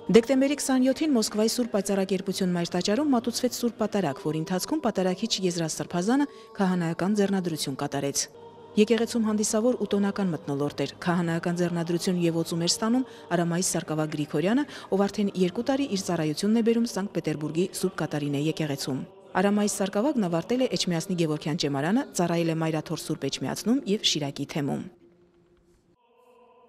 Դեկտեմբերի 27-ին Մոսկվայի Սուրբ Պայծառակերպություն մայր տաճարում մատուցվեց Սուրբ Պատարագ, որի ընթացքում պատարագիչ Եզրաստ Սրբազանը քահանայական ձեռնադրություն կատարեց։ Եկեղեցում հանդիսավոր ուտոնական մթնոլորտ էր, քահանայական ձեռնադրություն եւ օծում էր ստանում Արամայիս Սարգսակ Գրիգորյանը, ով արդեն 2 տարի իր ծառայությունն է բերում Սանկտ Պետերբուրգի Սուրբ Կատարինե եկեղեցում։ Արամայիս Սարգսակն ավարտել է Էջմիածնի Գևորգյան ճեմարանը, ծառայել է Մայրաթոր Սուրբ Էջմիածնում եւ Շիրակի թեմում։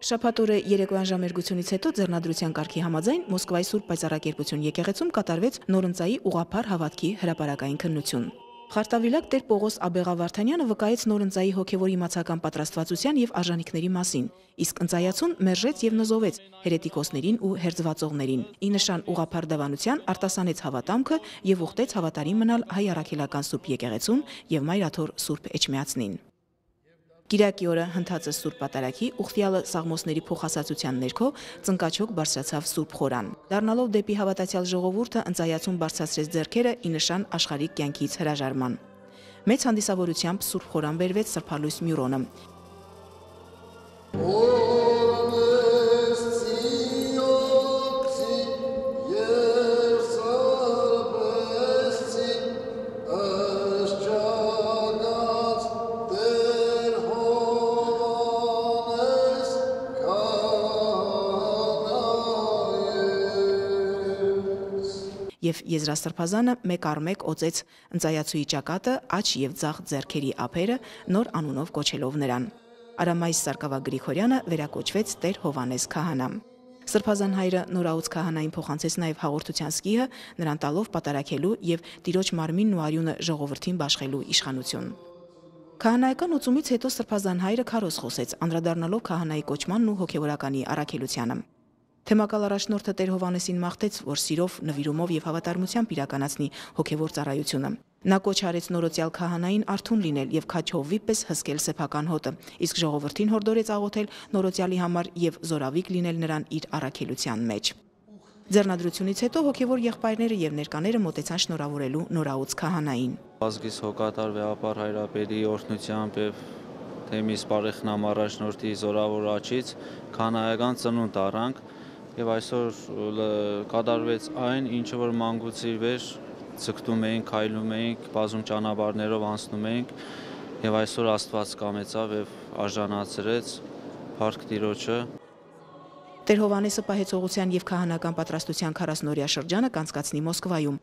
Շաբաթ օրը երեկոյան ժամերգությունից հետո ձեռնադրության կարգի համաձայն Մոսկվայի Սուրբ Պայծառակերպություն եկեղեցում կատարվեց նորընծայի ուղղափառ հավատքի հրապարակային քննություն։ Խարտավիլակ Տեր Պողոս Աբեղավարդանյանը վկայեց նորընծայի հոգևոր իմացական պատրաստվածության եւ արժանինքների մասին, իսկ ընծայացուն մերժեց եւ նզովեց հերետիկոսներին ու հերձվածողներին։ Ի նշան ուղղափառ դավանության արտասանեց հավատամքը եւ ուխտեց հավատարիմ մնալ հայ առաքելական Սուրբ եկեղեցուն եւ Մայրաթոր Սուրբ Էջմիածնին։ Կիրակի օրը հնդածը Սուրբ Պատարագի ուխտյալը Սաղմոսների փոխասացության ներքո ծնկաչոք բարձրացավ Սուրբ խորան։ Դառնալով դեպի հավատացյալ ժողովուրդը ընծայացում բարձրացրեց ձեռքերը ի նշան աշխարհիկ կյանքից հրաժարման։ Մեծ հանդիսավորությամբ Սուրբ խորան բերվեց Սրբալույս Մյուրոնը։ Եվ Եզրաստ Սրբազանը մեկ առ մեկ օծեց ընծայացուի ճակատը, աջ եւ ձախ ձեռքերի ափերը, նոր անունով կոչելով նրան։ Արամայիս Սարգսակ Գրիգորյանը վերակոչվեց Տեր Հովանես քահանա։ Սրբազան հայրը նորաուց քահանային փոխանցեց նաեւ հաղորդության սկիհը, նրան տալով պատարակելու եւ տիրոջ մարմինն ու արյունը ժողովրդին բաշխելու իշխանություն։ Քահանայական ուցումից հետո Սրբազան հայրը քարոզ խոսեց, անդրադառնալով քահանայի կոչմանն ու հոգևորականի առաքելությանը։ Թեմակալ առաջնորդը Տեր Հովանեսին մաղթեց, որ սիրով, նվիրումով եւ հավատարմությամբ իրականացնի հոգևոր ծառայությունը։ Նա կոչ արեց նորոցյալ քահանային արթուն լինել եւ քաչհովի պես հսկել սեփական հոտը, իսկ ժողովրդին հորդորեց աղոթել նորոցյալի համար եւ զորավիկ լինել նրան իր առաքելության մեջ։ Ձեռնադրությունից հետո հոգևոր եղբայրները եւ ներկաները մոտեցան շնորհավորելու նորաուց քահանային։ Ազգիս հոգատար վեհապար հայրապետի օրհնությամբ եւ թեմիս բարեխնամ առաջնորդի զորավոր աչից քահանայական ծնունդ առանք եւ այսօր կատարվեց այն, ինչը որ մանկուց իր վեր ցկտում էինք, քայլում էինք, բազում ճանապարհներով անցնում էինք եւ այսօր Աստված կամեցավ եւ արժանացրեց Փառք Տիրոջը։ Տեր Հովանեսը պահեցողության եւ քահանական պատրաստության 40-օրյա շրջանը կանցկացնի Մոսկվայում։